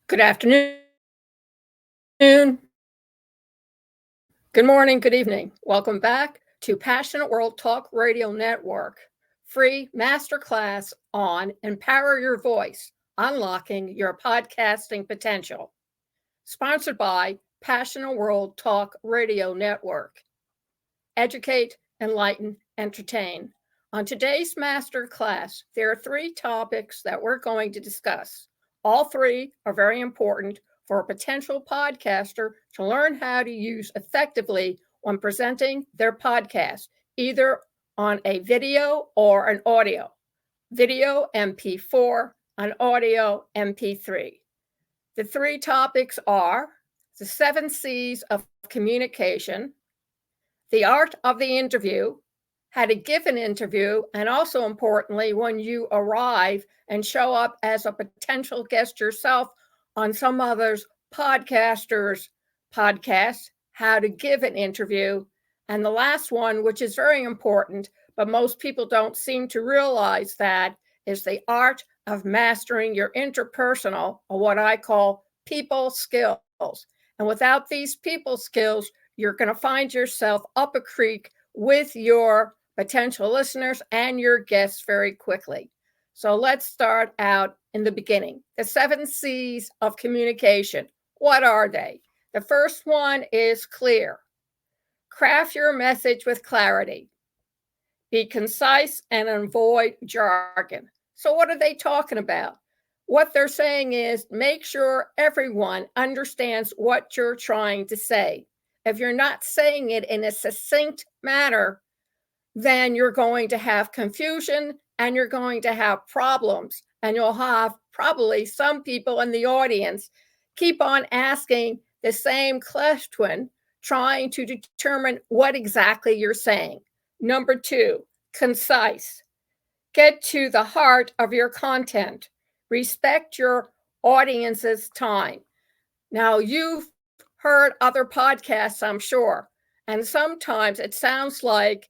Good afternoon, good morning, good evening. Welcome back to Passionate World Talk Radio Network, free masterclass on Empower Your Voice, Unlocking Your Podcasting Potential. Sponsored by Passionate World Talk Radio Network. Educate, enlighten, entertain. On today's masterclass, there are three topics that we're going to discuss. All three are very important for a potential podcaster to learn how to use effectively when presenting their podcast, either on a video or an audio. Video MP4, an audio MP3. The three topics are the 7 C's of communication, the art of the interview, how to give an interview, and also importantly, when you arrive and show up as a potential guest yourself on some other's podcaster's podcast, how to give an interview. And the last one, which is very important, but most people don't seem to realize that, is the art of mastering your interpersonal, or what I call people skills. And without these people skills, you're going to find yourself up a creek with your potential listeners and your guests very quickly. So let's start out in the beginning. The 7 C's of communication. What are they? The first one is clear. Craft your message with clarity. Be concise and avoid jargon. So what are they talking about? What they're saying is make sure everyone understands what you're trying to say. If you're not saying it in a succinct manner, then you're going to have confusion and you're going to have problems. And you'll have probably some people in the audience keep on asking the same question, trying to determine what exactly you're saying. Number 2, concise. Get to the heart of your content. Respect your audience's time. Now, you've heard other podcasts, I'm sure, and sometimes it sounds like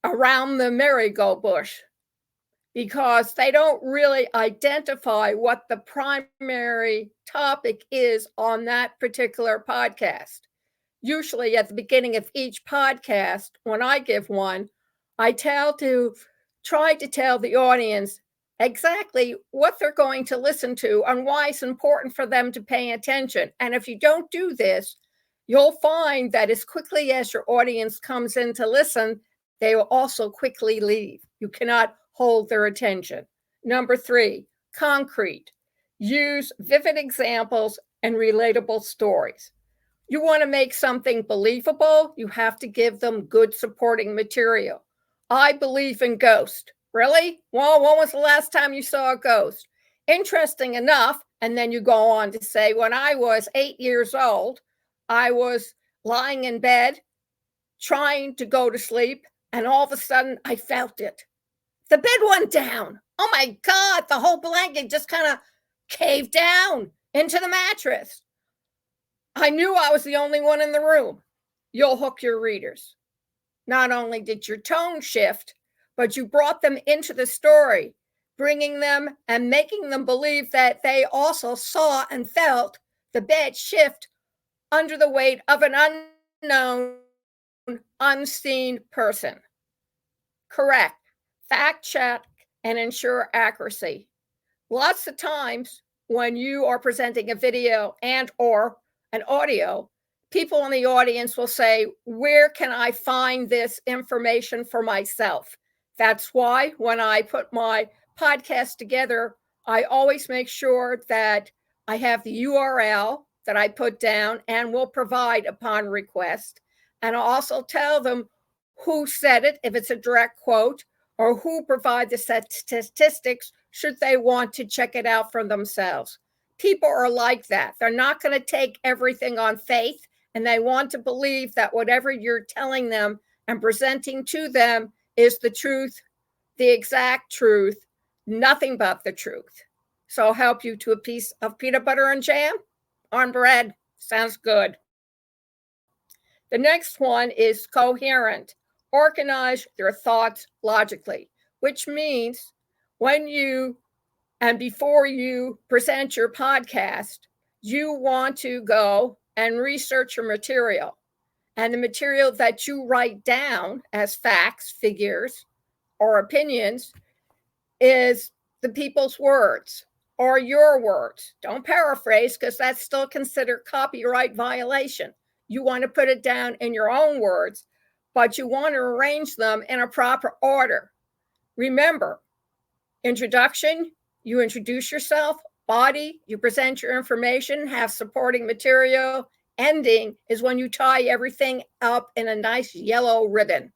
around the merry-go-bush because they don't really identify what the primary topic is on that particular podcast. Usually at the beginning of each podcast, when I give one, I try to tell the audience exactly what they're going to listen to and why it's important for them to pay attention. And if you don't do this, you'll find that as quickly as your audience comes in to listen, they will also quickly leave. You cannot hold their attention. Number 3, concrete. Use vivid examples and relatable stories. You want to make something believable, you have to give them good supporting material. I believe in ghosts. Really? Well, when was the last time you saw a ghost? Interesting enough, and then you go on to say, when I was 8 years old, I was lying in bed trying to go to sleep, and all of a sudden I felt it. The bed went down. Oh my God, the whole blanket just kind of caved down into the mattress. I knew I was the only one in the room. You'll hook your readers. Not only did your tone shift, but you brought them into the story, bringing them and making them believe that they also saw and felt the bed shift under the weight of an unknown, unseen person. Correct. Fact check and ensure accuracy. Lots of times when you are presenting a video and or an audio, people in the audience will say, where can I find this information for myself? That's why when I put my podcast together, I always make sure that I have the URL that I put down and will provide upon request. And I'll also tell them who said it, if it's a direct quote, or who provide the statistics should they want to check it out for themselves. People are like that. They're not going to take everything on faith, and they want to believe that whatever you're telling them and presenting to them is the truth, the exact truth, nothing but the truth. So I'll help you to a piece of peanut butter and jam on bread. Sounds good. The next one is coherent. Organize your thoughts logically, which means when you And before you present your podcast, you want to go and research your material. And the material that you write down as facts, figures, or opinions is the people's words or your words. Don't paraphrase, because that's still considered copyright violation. You want to put it down in your own words, but you want to arrange them in a proper order. Remember, introduction, you introduce yourself. Body, you present your information, have supporting material. Ending is when you tie everything up in a nice yellow ribbon.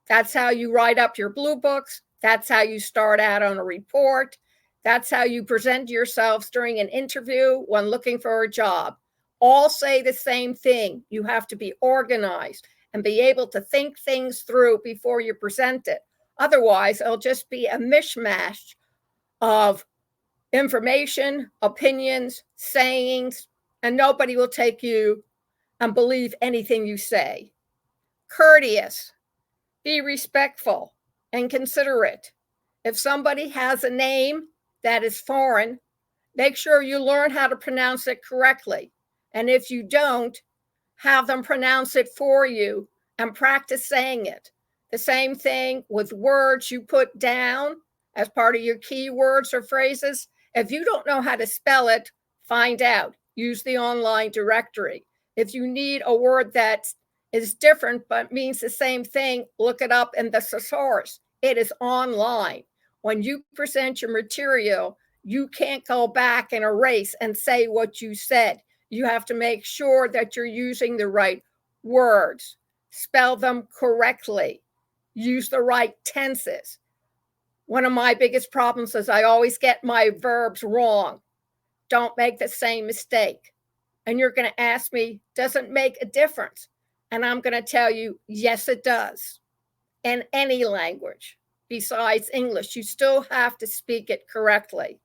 That's how you write up your blue books. That's how you start out on a report. That's how you present yourselves during an interview when looking for a job. All say the same thing. You have to be organized and be able to think things through before you present it. Otherwise, it'll just be a mishmash of information, opinions, sayings, and nobody will take you and believe anything you say. Courteous. Be respectful and considerate. If somebody has a name that is foreign, make sure you learn how to pronounce it correctly. And if you don't, have them pronounce it for you and practice saying it. The same thing with words you put down as part of your keywords or phrases. If you don't know how to spell it, find out. Use the online directory. If you need a word that is different but means the same thing, look it up in the thesaurus. It is online. When you present your material, you can't go back and erase and say what you said. You have to make sure that you're using the right words, spell them correctly, use the right tenses. One of my biggest problems is I always get my verbs wrong. Don't make the same mistake. And you're going to ask me, does it make a difference? And I'm going to tell you, yes, it does. In any language besides English, you still have to speak it correctly.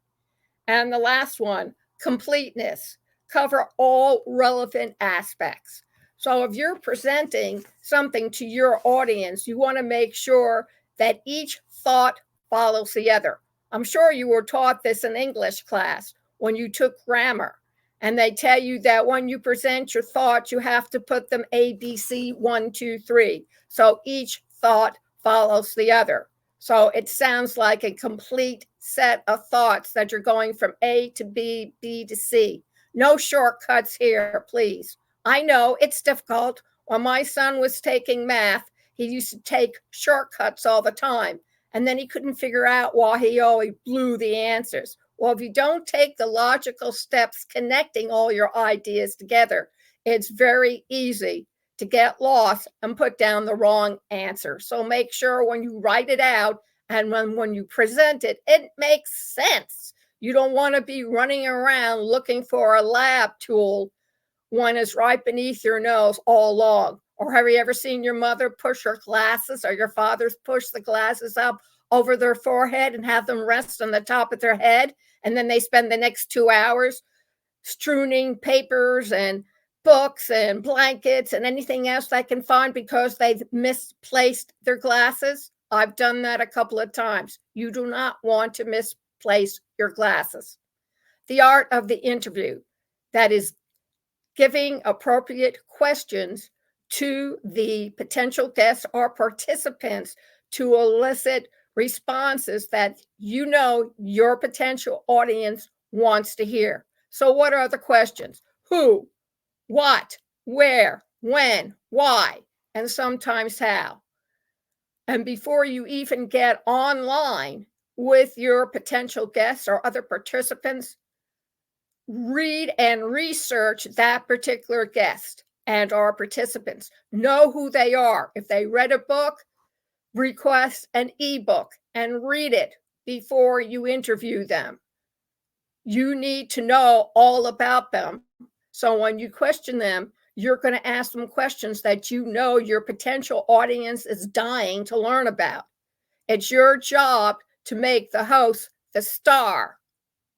And the last one, completeness. Cover all relevant aspects. So if you're presenting something to your audience, you want to make sure that each thought follows the other. I'm sure you were taught this in English class when you took grammar. And they tell you that when you present your thoughts, you have to put them A, B, C, 1, 2, 3. So each thought follows the other. So it sounds like a complete set of thoughts that you're going from A to B, B to C. No shortcuts here, please. I know it's difficult. When my son was taking math, he used to take shortcuts all the time. And then he couldn't figure out why he always blew the answers. Well, if you don't take the logical steps connecting all your ideas together, it's very easy to get lost and put down the wrong answer. So make sure when you write it out and when you present it, it makes sense. You don't want to be running around looking for a lab tool when it's right beneath your nose all along. Or have you ever seen your mother push her glasses or your father's push the glasses up over their forehead and have them rest on the top of their head? And then they spend the next 2 hours strewing papers and books and blankets and anything else they can find because they've misplaced their glasses. I've done that a couple of times. You do not want to misplace your glasses. The art of the interview, that is giving appropriate questions to the potential guests or participants to elicit responses that you know your potential audience wants to hear. So what are the questions? Who, what, where, when, why, and sometimes how. And before you even get online with your potential guests or other participants, read and research that particular guest and our participants. Know who they are. If they read a book, request an ebook and read it before you interview them. You need to know all about them. So when you question them, you're going to ask them questions that you know your potential audience is dying to learn about. It's your job to make the host the star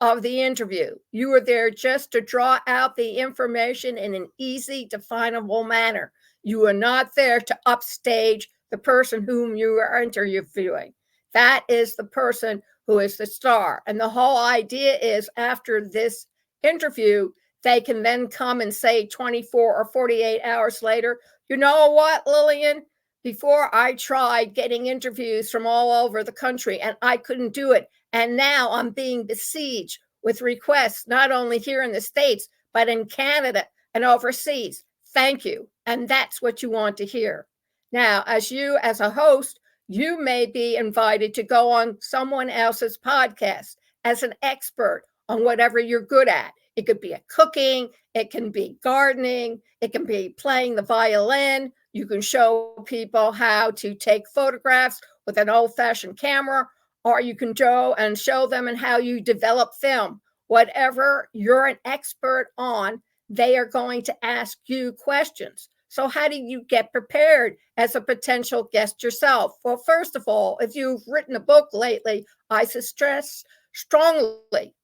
of the interview. You are there just to draw out the information in an easy, definable manner. You are not there to upstage the person whom you are interviewing. That is the person who is the star. And the whole idea is after this interview, they can then come and say 24 or 48 hours later, you know what, Lillian? Before I tried getting interviews from all over the country and I couldn't do it. And now I'm being besieged with requests, not only here in the States, but in Canada and overseas. Thank you. And that's what you want to hear. Now, as a host, you may be invited to go on someone else's podcast as an expert on whatever you're good at. It could be cooking, it can be gardening, it can be playing the violin. You can show people how to take photographs with an old-fashioned camera, or you can go and show them and how you develop film. Whatever you're an expert on, they are going to ask you questions. So how do you get prepared as a potential guest yourself? Well, first of all, if you've written a book lately, I suggest strongly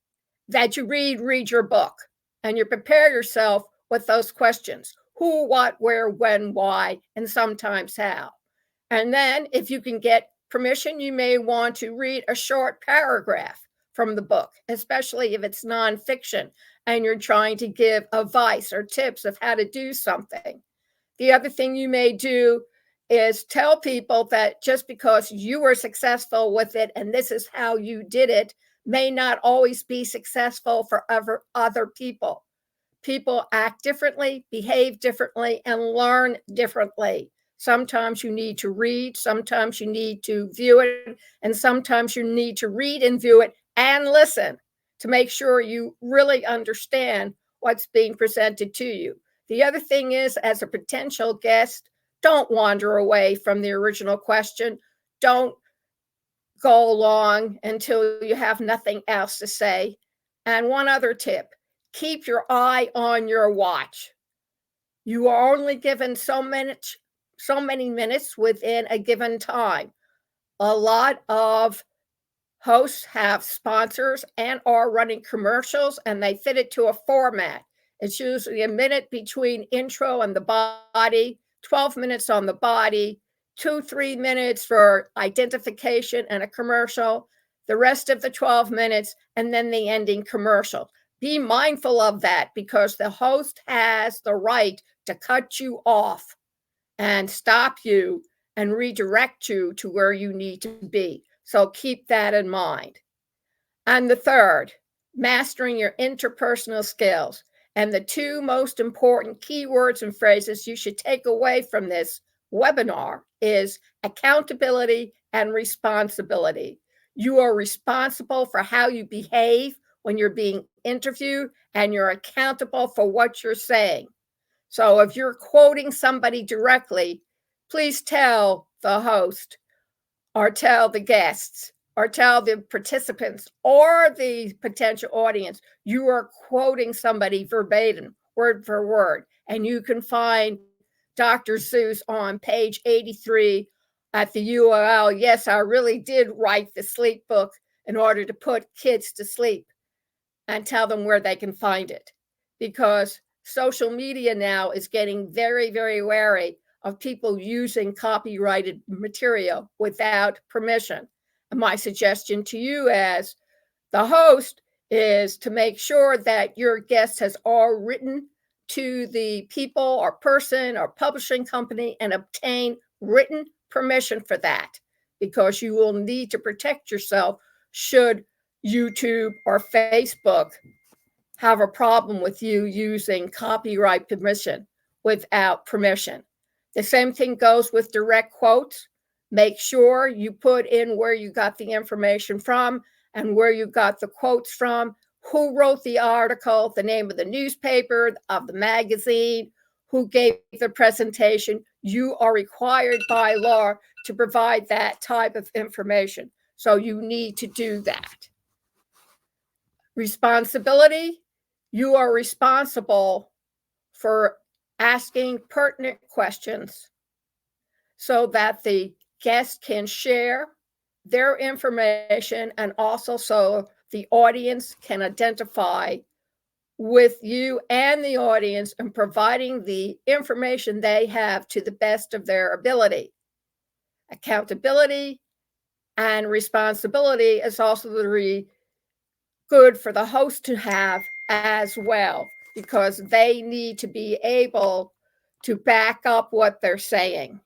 that you read your book and you prepare yourself with those questions. Who, what, where, when, why, and sometimes how. And then if you can get permission, you may want to read a short paragraph from the book, especially if it's nonfiction and you're trying to give advice or tips of how to do something. The other thing you may do is tell people that just because you were successful with it and this is how you did it may not always be successful for other people. People act differently, behave differently, and learn differently. Sometimes you need to read, sometimes you need to view it, and sometimes you need to read and view it and listen to make sure you really understand what's being presented to you. The other thing is, as a potential guest, don't wander away from the original question. Don't go along until you have nothing else to say. And one other tip, keep your eye on your watch. You are only given so many minutes within a given time. A lot of hosts have sponsors and are running commercials, and they fit it to a format. It's usually a minute between intro and the body, 12 minutes on the body, 2-3 minutes for identification and a commercial, the rest of the 12 minutes, and then the ending commercial. Be mindful of that because the host has the right to cut you off and stop you and redirect you to where you need to be. So keep that in mind. And the third, mastering your interpersonal skills. And the two most important keywords and phrases you should take away from this webinar is accountability and responsibility. You are responsible for how you behave when you're being interviewed, and you're accountable for what you're saying. So if you're quoting somebody directly, please tell the host or tell the guests or tell the participants or the potential audience, you are quoting somebody verbatim, word for word. And you can find Dr. Seuss on page 83 at the URL. Yes, I really did write the sleep book in order to put kids to sleep and tell them where they can find it. Because social media now is getting very, very wary of people using copyrighted material without permission. And my suggestion to you as the host is to make sure that your guest has all written to the people or person or publishing company and obtain written permission for that, because you will need to protect yourself should YouTube or Facebook have a problem with you using copyright permission without permission. The same thing goes with direct quotes. Make sure you put in where you got the information from and where you got the quotes from, who wrote the article, the name of the newspaper, of the magazine, who gave the presentation. You are required by law to provide that type of information. So you need to do that. Responsibility, you are responsible for asking pertinent questions so that the guest can share their information and also so the audience can identify with you and the audience in providing the information they have to the best of their ability. Accountability and responsibility is also good for the host to have as well, because they need to be able to back up what they're saying.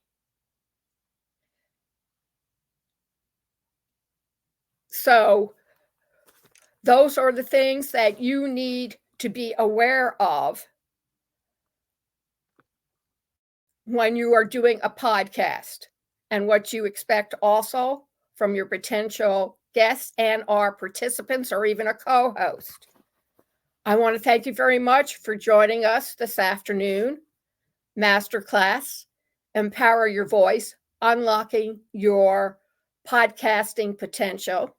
So those are the things that you need to be aware of when you are doing a podcast, and what you expect also from your potential guests and our participants, or even a co-host. I want to thank you very much for joining us this afternoon. Masterclass, Empower Your Voice, Unlocking Your Podcasting Potential.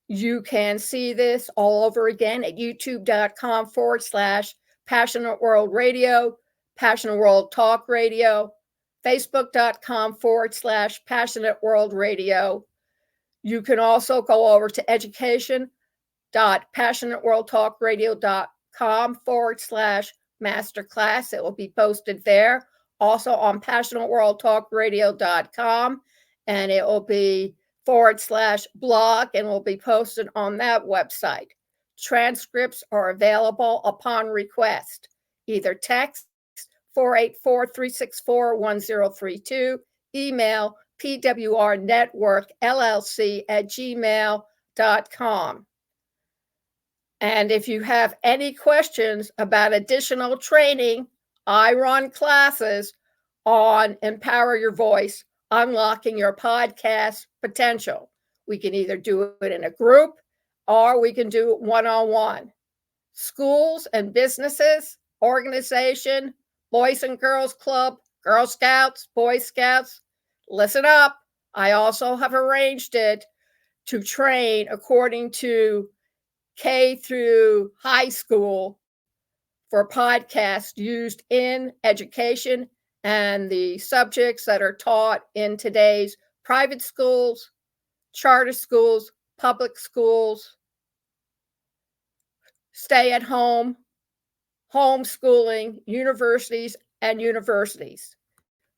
You can see this all over again at youtube.com/Passionate World Radio, Passionate World Talk Radio, facebook.com/Passionate World Radio. You can also go over to education.passionateworldtalkradio.com/masterclass. It will be posted there. Also on passionateworldtalkradio.com, and it will be /blog, and will be posted on that website. Transcripts are available upon request. Either text 484-364-1032, email pwrnetworkllc@gmail.com. And if you have any questions about additional training, I run classes on Empower Your Voice, Unlocking Your Podcast Potential. We can either do it in a group, or we can do it one-on-one. Schools and businesses, organization, Boys and Girls Club, Girl Scouts, Boy Scouts, listen up. I also have arranged it to train according to K through high school for podcasts used in education and the subjects that are taught in today's private schools, charter schools, public schools, stay at home, homeschooling, universities.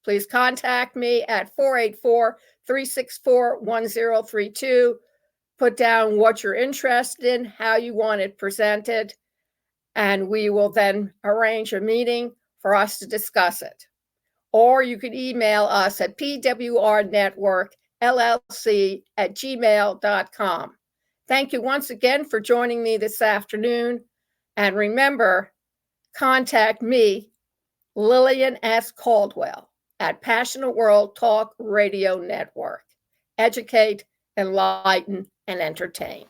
Please contact me at 484-364-1032. Put down what you're interested in, how you want it presented, and we will then arrange a meeting for us to discuss it. Or you can email us at pwrnetworkllc@gmail.com. Thank you once again for joining me this afternoon. And remember, contact me, Lillian S. Cauldwell, at Passionate World Talk Radio Network. Educate, enlighten, and entertain.